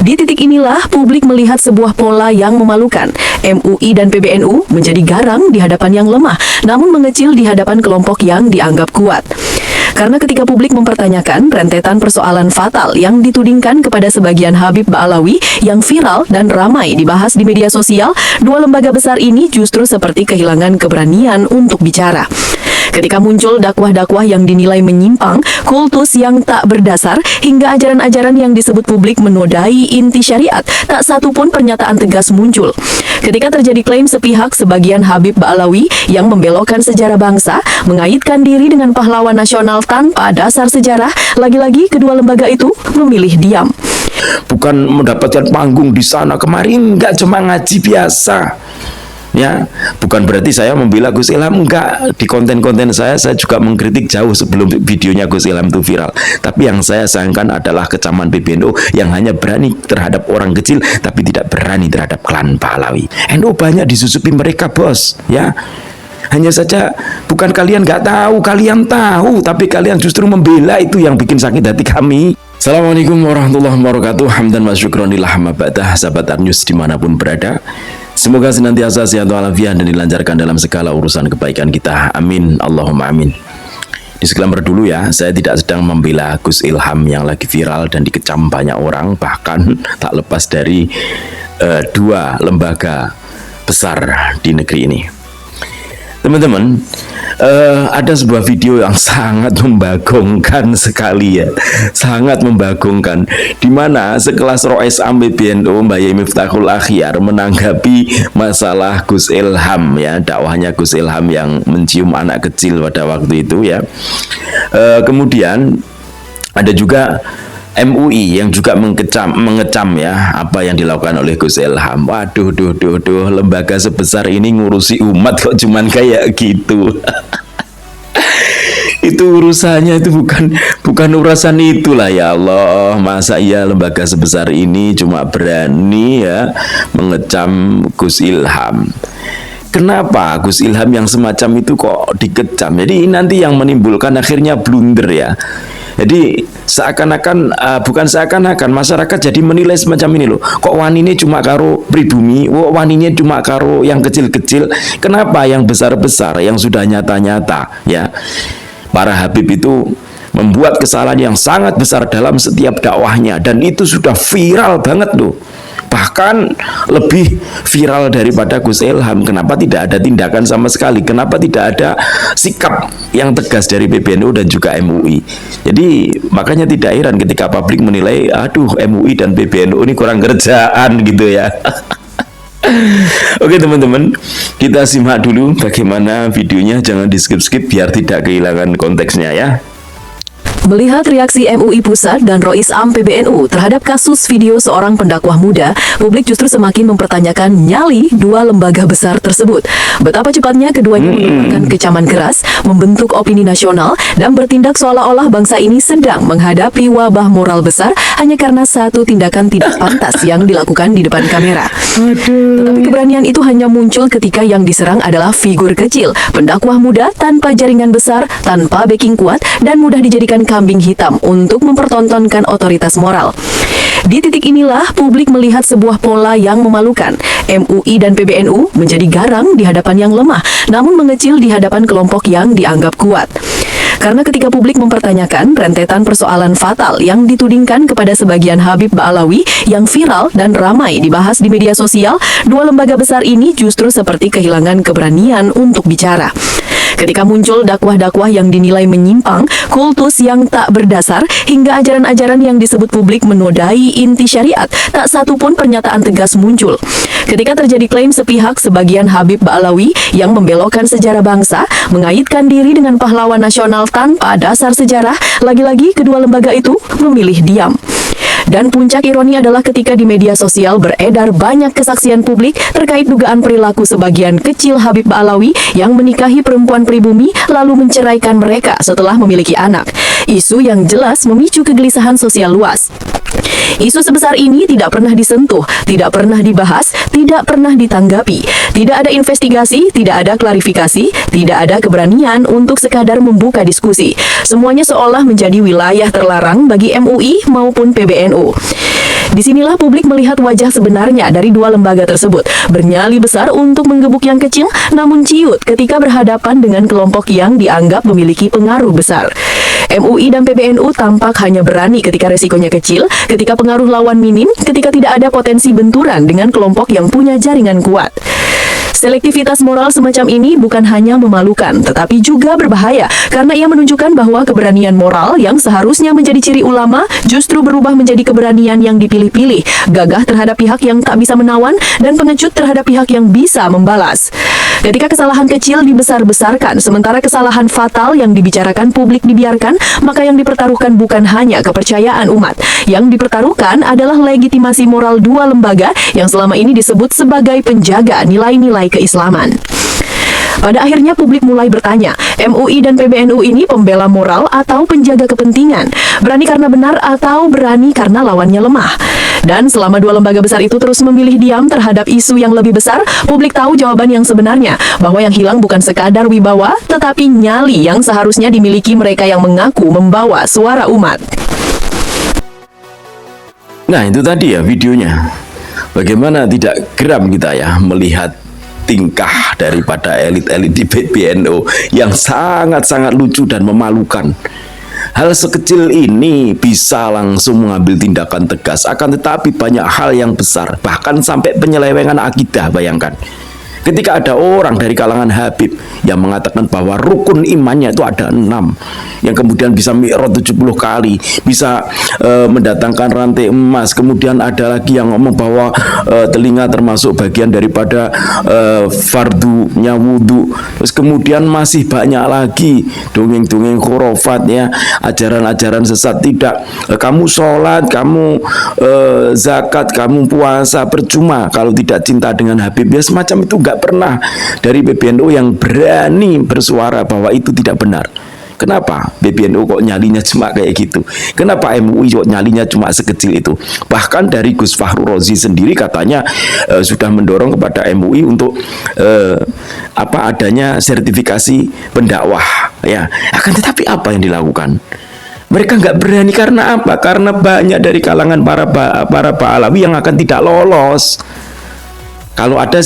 Di titik inilah publik melihat sebuah pola yang memalukan. MUI dan PBNU menjadi garang di hadapan yang lemah, namun mengecil di hadapan kelompok yang dianggap kuat. Karena ketika publik mempertanyakan rentetan persoalan fatal yang ditudingkan kepada sebagian Habib Ba'alawi yang viral dan ramai dibahas di media sosial, dua lembaga besar ini justru seperti kehilangan keberanian untuk bicara. Ketika muncul dakwah-dakwah yang dinilai menyimpang, kultus yang tak berdasar, hingga ajaran-ajaran yang disebut publik menodai inti syariat, tak satu pun pernyataan tegas muncul. Ketika terjadi klaim sepihak sebagian Habib Ba'alawi yang membelokkan sejarah bangsa, mengaitkan diri dengan pahlawan nasional tanpa dasar sejarah, lagi-lagi kedua lembaga itu memilih diam. Bukan mendapatkan panggung di sana kemari, enggak, cuma ngaji biasa. Ya, bukan berarti saya membela Gus Ilham, enggak. Di konten-konten saya juga mengkritik jauh sebelum videonya Gus Ilham itu viral. Tapi yang saya sayangkan adalah kecaman PBNU yang hanya berani terhadap orang kecil tapi tidak berani terhadap klan Pahlawi. NU banyak disusupi mereka, bos, ya. Hanya saja bukan kalian nggak tahu, kalian tahu, tapi kalian justru membela, itu yang bikin sakit hati kami. Assalamualaikum warahmatullahi wabarakatuh. Hamdan wa syukron lillah ma ba'dah. Sahabat Arnews dimanapun berada, semoga senantiasa sehat walafiat dan dilancarkan dalam segala urusan kebaikan kita. Amin, Allahumma amin. Disclaimer dulu ya, saya tidak sedang membela Gus Ilham yang lagi viral dan dikecam banyak orang, bahkan tak lepas dari dua lembaga besar di negeri ini. Teman-teman, ada sebuah video yang sangat membagongkan sekali ya, sangat membagongkan, di mana sekelas Rois Am PBNU Mbak Yeni Miftahul Akhyar menanggapi masalah Gus Ilham ya, dakwahnya Gus Ilham yang mencium anak kecil pada waktu itu ya. Kemudian ada juga MUI yang juga mengecam ya apa yang dilakukan oleh Gus Ilham. Waduh, lembaga sebesar ini ngurusi umat kok cuman kayak gitu. Itu urusannya itu bukan urusan itulah, ya Allah. Masa iya lembaga sebesar ini cuma berani ya mengecam Gus Ilham. Kenapa Gus Ilham yang semacam itu kok dikecam? Jadi nanti yang menimbulkan akhirnya blunder ya. Jadi seakan-akan bukan seakan-akan masyarakat jadi menilai semacam ini loh. Kok wanine cuma karo pribumi, wanine cuma karo yang kecil-kecil. Kenapa yang besar-besar yang sudah nyata-nyata ya? Para Habib itu membuat kesalahan yang sangat besar dalam setiap dakwahnya, dan itu sudah viral banget loh. Bahkan lebih viral daripada Gus Ilham. Kenapa tidak ada tindakan sama sekali? Kenapa tidak ada sikap yang tegas dari PBNU dan juga MUI? Jadi makanya tidak heran ketika publik menilai, aduh, MUI dan PBNU ini kurang kerjaan gitu ya. Oke teman-teman, kita simak dulu bagaimana videonya. Jangan di skip-skip biar tidak kehilangan konteksnya ya. Melihat reaksi MUI Pusat dan Rois Am PBNU terhadap kasus video seorang pendakwah muda, publik justru semakin mempertanyakan nyali dua lembaga besar tersebut. Betapa cepatnya keduanya mengeluarkan kecaman keras, membentuk opini nasional, dan bertindak seolah-olah bangsa ini sedang menghadapi wabah moral besar hanya karena satu tindakan tidak pantas yang dilakukan di depan kamera. Tetapi keberanian itu hanya muncul ketika yang diserang adalah figur kecil, pendakwah muda tanpa jaringan besar, tanpa backing kuat, dan mudah dijadikan kambing hitam untuk mempertontonkan otoritas moral. Di titik inilah publik melihat sebuah pola yang memalukan. MUI dan PBNU menjadi garang di hadapan yang lemah, namun mengecil di hadapan kelompok yang dianggap kuat. Karena ketika publik mempertanyakan rentetan persoalan fatal yang ditudingkan kepada sebagian Habib Ba'alawi yang viral dan ramai dibahas di media sosial, dua lembaga besar ini justru seperti kehilangan keberanian untuk bicara. Ketika muncul dakwah-dakwah yang dinilai menyimpang, kultus yang tak berdasar, hingga ajaran-ajaran yang disebut publik menodai inti syariat, tak satu pun pernyataan tegas muncul. Ketika terjadi klaim sepihak sebagian Habib Ba'alawi yang membelokkan sejarah bangsa, mengaitkan diri dengan pahlawan nasional tanpa dasar sejarah, lagi-lagi kedua lembaga itu memilih diam. Dan puncak ironi adalah ketika di media sosial beredar banyak kesaksian publik terkait dugaan perilaku sebagian kecil Habib Ba'alawi yang menikahi perempuan pribumi lalu menceraikan mereka setelah memiliki anak. isu yang jelas memicu kegelisahan sosial luas. Isu sebesar ini tidak pernah disentuh, tidak pernah dibahas, tidak pernah ditanggapi. Tidak ada investigasi, tidak ada klarifikasi, tidak ada keberanian untuk sekadar membuka diskusi. Semuanya seolah menjadi wilayah terlarang bagi MUI maupun PBNU. Disinilah publik melihat wajah sebenarnya dari dua lembaga tersebut, bernyali besar untuk menggebuk yang kecil, namun ciut ketika berhadapan dengan kelompok yang dianggap memiliki pengaruh besar. MUI dan PBNU tampak hanya berani ketika resikonya kecil, ketika pengaruh lawan minim, ketika tidak ada potensi benturan dengan kelompok yang punya jaringan kuat. Selektivitas moral semacam ini bukan hanya memalukan, tetapi juga berbahaya karena ia menunjukkan bahwa keberanian moral yang seharusnya menjadi ciri ulama justru berubah menjadi keberanian yang dipilih-pilih, gagah terhadap pihak yang tak bisa menawan, dan pengecut terhadap pihak yang bisa membalas. Ketika kesalahan kecil dibesar-besarkan, sementara kesalahan fatal yang dibicarakan publik dibiarkan, maka yang dipertaruhkan bukan hanya kepercayaan umat. Yang dipertaruhkan adalah legitimasi moral dua lembaga yang selama ini disebut sebagai penjaga nilai-nilai keislaman. Pada akhirnya publik mulai bertanya, MUI dan PBNU ini pembela moral atau penjaga kepentingan? Berani karena benar atau berani karena lawannya lemah? Dan selama dua lembaga besar itu terus memilih diam terhadap isu yang lebih besar, publik tahu jawaban yang sebenarnya, bahwa yang hilang bukan sekadar wibawa, tetapi nyali yang seharusnya dimiliki mereka yang mengaku membawa suara umat. Nah, itu tadi ya videonya. Bagaimana tidak geram kita ya melihat tingkah daripada elit-elit di PBNU yang sangat-sangat lucu dan memalukan. Hal sekecil ini bisa langsung mengambil tindakan tegas, akan tetapi banyak hal yang besar, bahkan sampai penyelewengan akidah. Bayangkan, ketika ada orang dari kalangan Habib yang mengatakan bahwa rukun imannya itu ada 6, yang kemudian bisa mi'raj 70 kali, bisa mendatangkan rantai emas, kemudian ada lagi yang ngomong bahwa telinga termasuk bagian daripada fardunya wudhu, terus kemudian masih banyak lagi dongeng-dongeng khurafat ya, ajaran-ajaran sesat. Tidak, kamu sholat, kamu zakat, kamu puasa percuma kalau tidak cinta dengan Habib. Ya semacam itu nggak pernah dari PBNU yang berani bersuara bahwa itu tidak benar. Kenapa PBNU kok nyalinya cuma kayak gitu? Kenapa MUI kok nyalinya cuma sekecil itu? Bahkan dari Gus Fahru Rozi sendiri katanya sudah mendorong kepada MUI untuk adanya sertifikasi pendakwah ya. Akan tetapi apa yang dilakukan? Mereka nggak berani karena apa? Karena banyak dari kalangan para Alawi yang akan tidak lolos. Kalau ada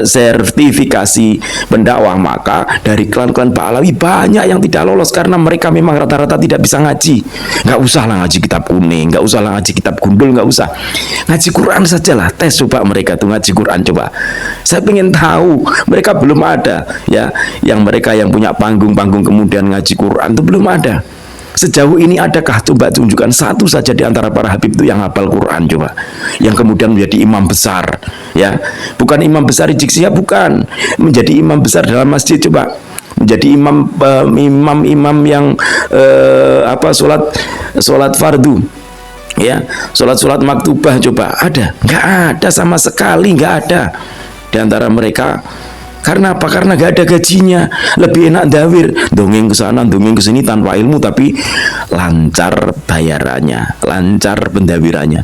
sertifikasi pendakwah, maka dari klan-klan Alawi banyak yang tidak lolos karena mereka memang rata-rata tidak bisa ngaji. Nggak usah lah ngaji kitab kuning, nggak usah lah ngaji kitab gundul, nggak usah. Ngaji Quran sajalah, tes coba mereka tuh ngaji Quran coba. Saya pengen tahu, mereka belum ada ya, yang mereka yang punya panggung-panggung kemudian ngaji Quran itu belum ada. Sejauh ini adakah? Coba tunjukkan satu saja di antara para Habib itu yang hafal Quran coba, yang kemudian menjadi imam besar ya, bukan imam besar di Jiksiya, bukan, menjadi imam besar dalam masjid, coba menjadi imam yang sholat fardu ya, sholat maktubah, coba ada? Nggak ada sama sekali, nggak ada di antara mereka. Karena apa? Karena gak ada gajinya. Lebih enak dawir, dongeng ke sana, dongeng ke sini tanpa ilmu, tapi lancar bayarannya, lancar pendawirannya.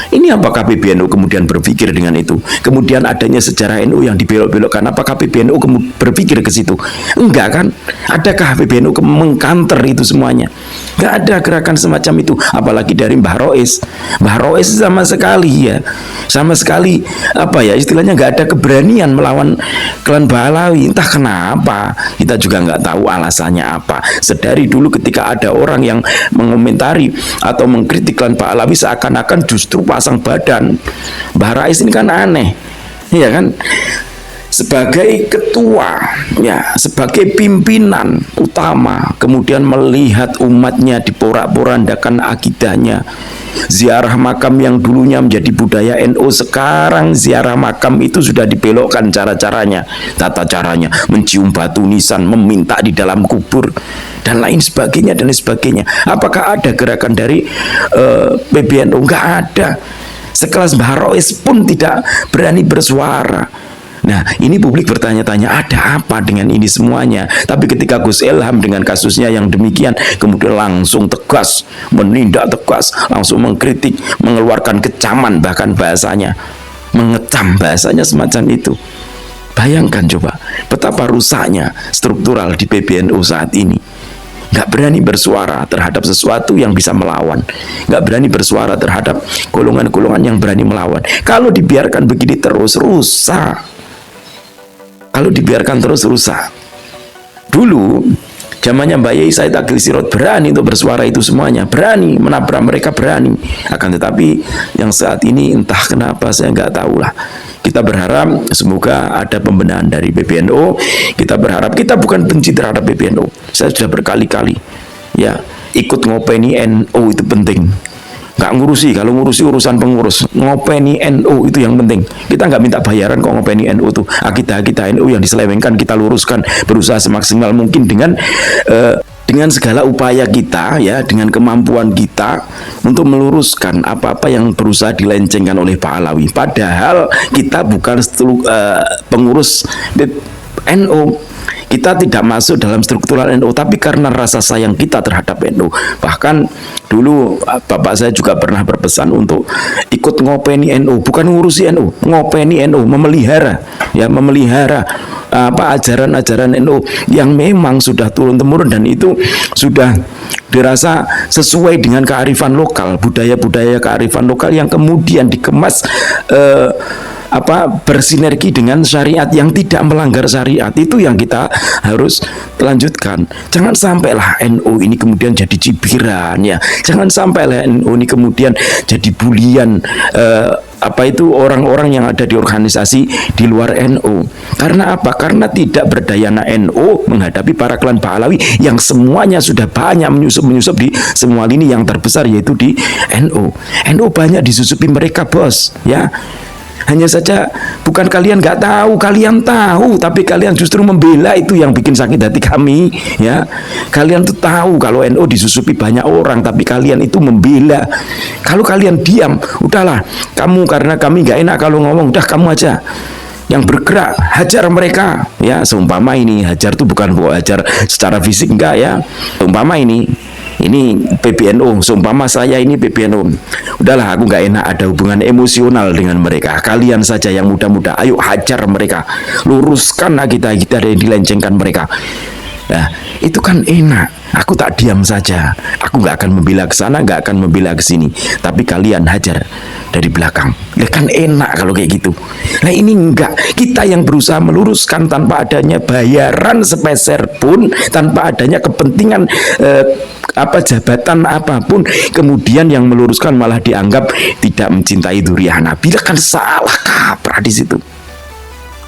Ini apakah PBNU kemudian berpikir dengan itu? Kemudian adanya sejarah NU yang dibelok-belokkan, apakah PBNU berpikir ke situ? Enggak kan? Adakah PBNU mengkanter itu semuanya? Gak ada gerakan semacam itu. Apalagi dari Mbah Rois. Mbah Rois sama sekali ya, sama sekali istilahnya gak ada keberanian melawan klan Alawi. Entah kenapa, kita juga nggak tahu alasannya apa. Sedari dulu ketika ada orang yang mengomentari atau mengkritik klan Alawi, seakan-akan justru pasang badan. Mbah Rais ini kan aneh, ya kan? Sebagai ketua, ya, sebagai pimpinan utama, kemudian melihat umatnya diporak-porandakan akidahnya. Ziarah makam yang dulunya menjadi budaya NU, sekarang ziarah makam itu sudah dibelokkan cara-caranya, tata caranya, mencium batu nisan, meminta di dalam kubur, dan lain sebagainya, dan lain sebagainya. Apakah ada gerakan dari PBNU? Enggak ada. Sekelas Mbah Rois pun tidak berani bersuara. Nah, ini publik bertanya-tanya, ada apa dengan ini semuanya? Tapi ketika Gus Ilham dengan kasusnya yang demikian, kemudian langsung tegas, menindak tegas, langsung mengkritik, mengeluarkan kecaman, bahkan bahasanya, mengecam, bahasanya semacam itu. Bayangkan coba, betapa rusaknya struktural di PBNU saat ini. Nggak berani bersuara terhadap sesuatu yang bisa melawan, nggak berani bersuara terhadap golongan-golongan yang berani melawan. Kalau dibiarkan begini terus, rusak. Kalau dibiarkan terus rusak. Dulu zamannya Mbak Yai Said Agil Sirot berani untuk bersuara itu semuanya, berani menabrak mereka, berani. Akan tetapi yang saat ini entah kenapa saya nggak tahu lah. Kita berharap semoga ada pembenahan dari PBNU. Kita berharap, kita bukan benci terhadap PBNU. Saya sudah berkali-kali ya ikut ngopeni NU itu penting. Nggak ngurusi, kalau ngurusi urusan pengurus, ngopeni NU itu yang penting. Kita nggak minta bayaran kok ngopeni NU itu. Akidah NU yang diselewengkan kita luruskan, berusaha semaksimal mungkin dengan segala upaya kita ya, dengan kemampuan kita untuk meluruskan apa-apa yang berusaha dilencengkan oleh Pak Alawi. Padahal kita bukan pengurus NU. Kita tidak masuk dalam struktural NU, tapi karena rasa sayang kita terhadap NU. Bahkan dulu bapak saya juga pernah berpesan untuk ikut ngopeni NU, bukan ngurusi NU, ngopeni NU, memelihara ajaran-ajaran NU yang memang sudah turun-temurun dan itu sudah dirasa sesuai dengan kearifan lokal, budaya-budaya kearifan lokal yang kemudian dikemas bersinergi dengan syariat yang tidak melanggar syariat. Itu yang kita harus lanjutkan. Jangan sampailah NU ini kemudian jadi cibiran ya. Jangan sampailah NU ini kemudian jadi bulian orang-orang yang ada di organisasi di luar NU. Karena apa? Karena tidak berdayana NU menghadapi para klan Pahlawi yang semuanya sudah banyak menyusup di semua lini yang terbesar, yaitu di NU. NU banyak disusupi mereka, bos, ya. Hanya saja bukan kalian nggak tahu, kalian tahu, tapi kalian justru membela. Itu yang bikin sakit hati kami, ya. Kalian tuh tahu kalau NU disusupi banyak orang, tapi kalian itu membela. Kalau kalian diam, udahlah, kamu, karena kami nggak enak kalau ngomong, udah kamu aja yang bergerak, hajar mereka, ya. Seumpama ini hajar tuh bukan hajar secara fisik, enggak ya. Seumpama ini PBNU, seumpama saya ini PBNU, udahlah aku nggak enak ada hubungan emosional dengan mereka. Kalian saja yang muda-muda, ayo hajar mereka, luruskan kita yang dilencengkan mereka. Nah, itu kan enak. Aku tak diam saja. Aku nggak akan membela ke sana, nggak akan membela ke sini. Tapi kalian hajar dari belakang. Nah, kan enak kalau kayak gitu. Nah, ini enggak. Kita yang berusaha meluruskan tanpa adanya bayaran sepeser pun, tanpa adanya kepentingan jabatan apapun, kemudian yang meluruskan malah dianggap tidak mencintai dzurriyyah Nabi. Kan salah kaprah di situ.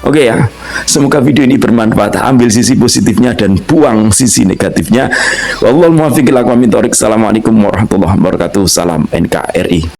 Oke ya, semoga video ini bermanfaat. Ambil sisi positifnya dan buang sisi negatifnya. Wallahul muwaffiq ila aqwamit thoriq. Assalamualaikum warahmatullahi wabarakatuh. Salam NKRI.